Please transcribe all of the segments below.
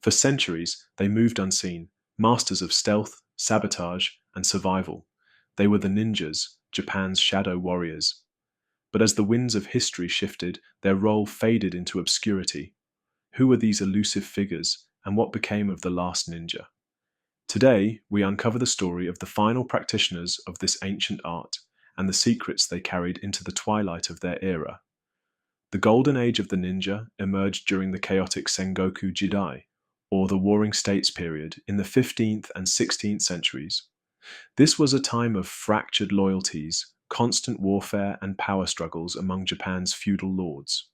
For centuries, they moved unseen, masters of stealth, sabotage, and survival. They were the ninjas, Japan's shadow warriors. But as the winds of history shifted, their role faded into obscurity. Who were these elusive figures, and what became of the last ninja? Today, we uncover the story of the final practitioners of this ancient art and the secrets they carried into the twilight of their era. The golden age of the ninja emerged during the chaotic Sengoku Jidai, or the Warring States period, in the 15th and 16th centuries. This was a time of fractured loyalties, constant warfare, and power struggles among Japan's feudal lords.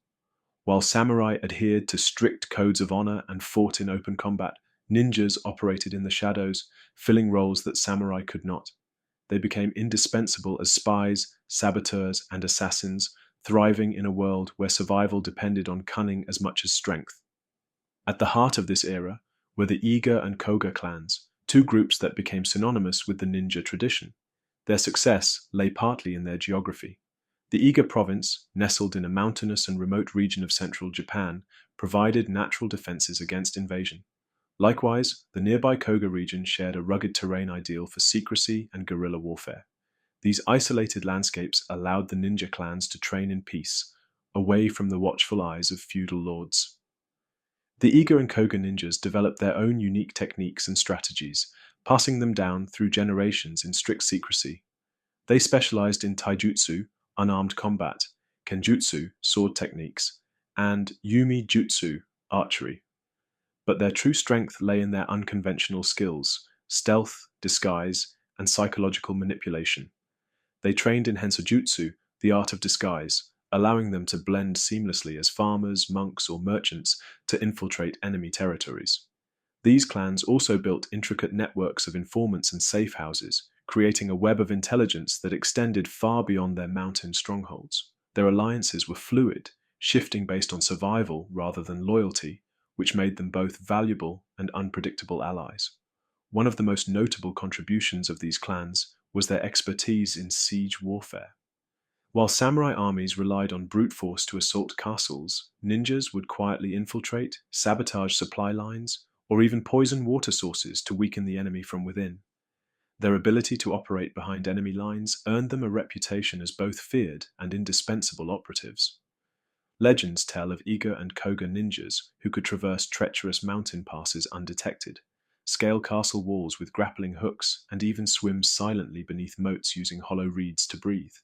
While samurai adhered to strict codes of honor and fought in open combat, ninjas operated in the shadows, filling roles that samurai could not. They became indispensable as spies, saboteurs, and assassins, thriving in a world where survival depended on cunning as much as strength. At the heart of this era were the Iga and Koga clans, two groups that became synonymous with the ninja tradition. Their success lay partly in their geography. The Iga province, nestled in a mountainous and remote region of central Japan, provided natural defenses against invasion. Likewise, the nearby Koga region shared a rugged terrain ideal for secrecy and guerrilla warfare. These isolated landscapes allowed the ninja clans to train in peace, away from the watchful eyes of feudal lords. The Iga and Koga ninjas developed their own unique techniques and strategies, passing them down through generations in strict secrecy. They specialized in taijutsu, unarmed combat, kenjutsu, sword techniques, and yumi jutsu, archery. But their true strength lay in their unconventional skills, stealth, disguise, and psychological manipulation. They trained in hensojutsu, the art of disguise, allowing them to blend seamlessly as farmers, monks, or merchants to infiltrate enemy territories. These clans also built intricate networks of informants and safe houses, creating a web of intelligence that extended far beyond their mountain strongholds. Their alliances were fluid, shifting based on survival rather than loyalty, which made them both valuable and unpredictable allies. One of the most notable contributions of these clans was their expertise in siege warfare. While samurai armies relied on brute force to assault castles, ninjas would quietly infiltrate, sabotage supply lines, or even poison water sources to weaken the enemy from within. Their ability to operate behind enemy lines earned them a reputation as both feared and indispensable operatives. Legends tell of Iga and Koga ninjas who could traverse treacherous mountain passes undetected, scale castle walls with grappling hooks, and even swim silently beneath moats using hollow reeds to breathe.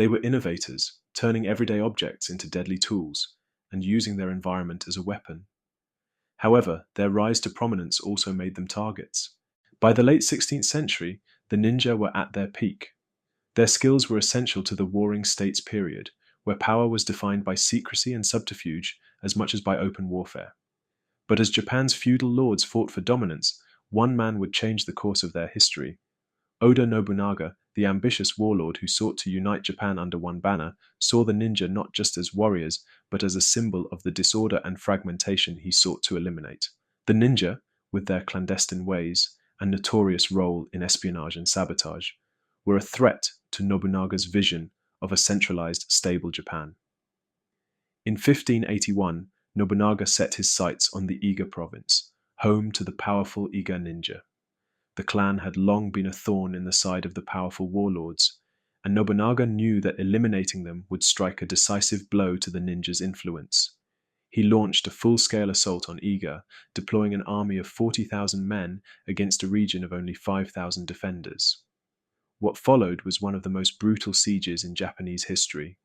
They were innovators, turning everyday objects into deadly tools and using their environment as a weapon. However, their rise to prominence also made them targets. By the late 16th century, the ninja were at their peak. Their skills were essential to the Warring States period, where power was defined by secrecy and subterfuge as much as by open warfare. But as Japan's feudal lords fought for dominance, one man would change the course of their history. Oda Nobunaga, the ambitious warlord who sought to unite Japan under one banner, saw the ninja not just as warriors, but as a symbol of the disorder and fragmentation he sought to eliminate. The ninja, with their clandestine ways and notorious role in espionage and sabotage, were a threat to Nobunaga's vision of a centralized, stable Japan. In 1581, Nobunaga set his sights on the Iga province, home to the powerful Iga ninja. The clan had long been a thorn in the side of the powerful warlords, and Nobunaga knew that eliminating them would strike a decisive blow to the ninjas' influence. He launched a full-scale assault on Iga, deploying an army of 40,000 men against a region of only 5,000 defenders. What followed was one of the most brutal sieges in Japanese history.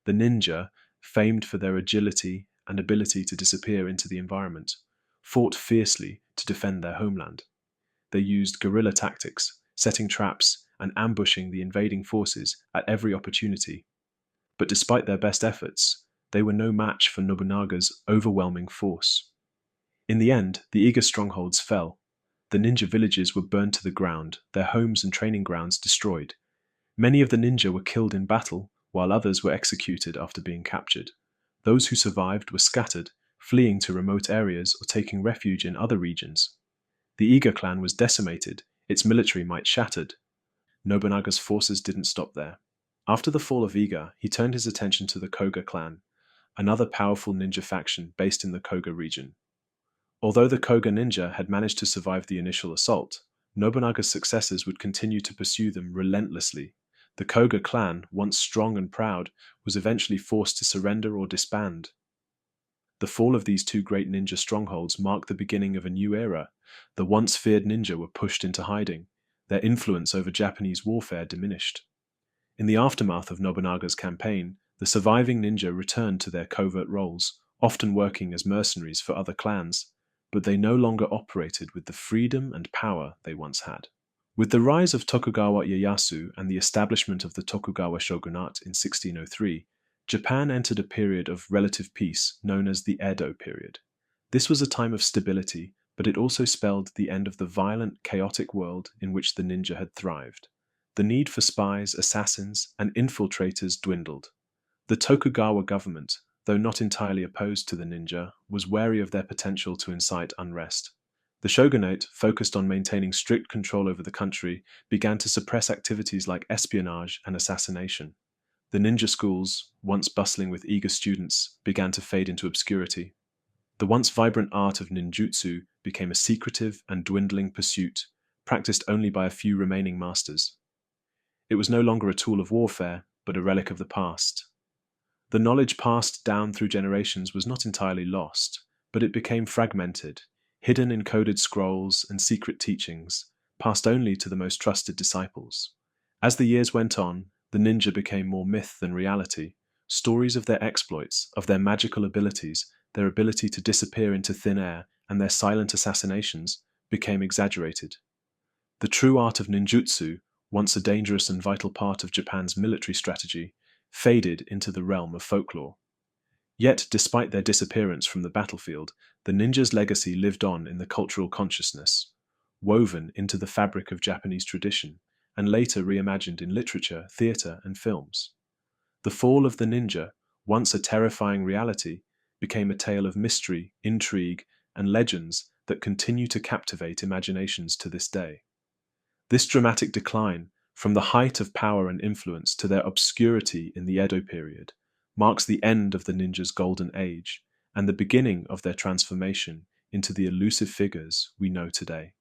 The ninja, famed for their agility and ability to disappear into the environment, fought fiercely to defend their homeland. They used guerrilla tactics, setting traps and ambushing the invading forces at every opportunity. But despite their best efforts, they were no match for Nobunaga's overwhelming force. In the end, the Iga strongholds fell. The ninja villages were burned to the ground, their homes and training grounds destroyed. Many of the ninja were killed in battle, while others were executed after being captured. Those who survived were scattered, fleeing to remote areas or taking refuge in other regions. The Iga clan was decimated, its military might shattered. Nobunaga's forces didn't stop there. After the fall of Iga, he turned his attention to the Koga clan, another powerful ninja faction based in the Koga region. Although the Koga ninja had managed to survive the initial assault, Nobunaga's successors would continue to pursue them relentlessly. The Koga clan, once strong and proud, was eventually forced to surrender or disband. The fall of these two great ninja strongholds marked the beginning of a new era. The once feared ninja were pushed into hiding. Their influence over Japanese warfare diminished. In the aftermath of Nobunaga's campaign, the surviving ninja returned to their covert roles, often working as mercenaries for other clans, but they no longer operated with the freedom and power they once had. With the rise of Tokugawa Ieyasu and the establishment of the Tokugawa shogunate in 1603, Japan entered a period of relative peace known as the Edo period. This was a time of stability, but it also spelled the end of the violent, chaotic world in which the ninja had thrived. The need for spies, assassins, and infiltrators dwindled. The Tokugawa government, though not entirely opposed to the ninja, was wary of their potential to incite unrest. The shogunate, focused on maintaining strict control over the country, began to suppress activities like espionage and assassination. The ninja schools, once bustling with eager students, began to fade into obscurity. The once vibrant art of ninjutsu became a secretive and dwindling pursuit, practiced only by a few remaining masters. It was no longer a tool of warfare, but a relic of the past. The knowledge passed down through generations was not entirely lost, but it became fragmented, hidden in coded scrolls and secret teachings, passed only to the most trusted disciples. As the years went on, the ninja became more myth than reality. Stories of their exploits, of their magical abilities, their ability to disappear into thin air, and their silent assassinations became exaggerated. The true art of ninjutsu, once a dangerous and vital part of Japan's military strategy, faded into the realm of folklore. Yet, despite their disappearance from the battlefield, the ninja's legacy lived on in the cultural consciousness, woven into the fabric of Japanese tradition, and later reimagined in literature, theatre, and films. The fall of the ninja, once a terrifying reality, became a tale of mystery, intrigue, and legends that continue to captivate imaginations to this day. This dramatic decline, from the height of power and influence to their obscurity in the Edo period, marks the end of the ninja's golden age and the beginning of their transformation into the elusive figures we know today.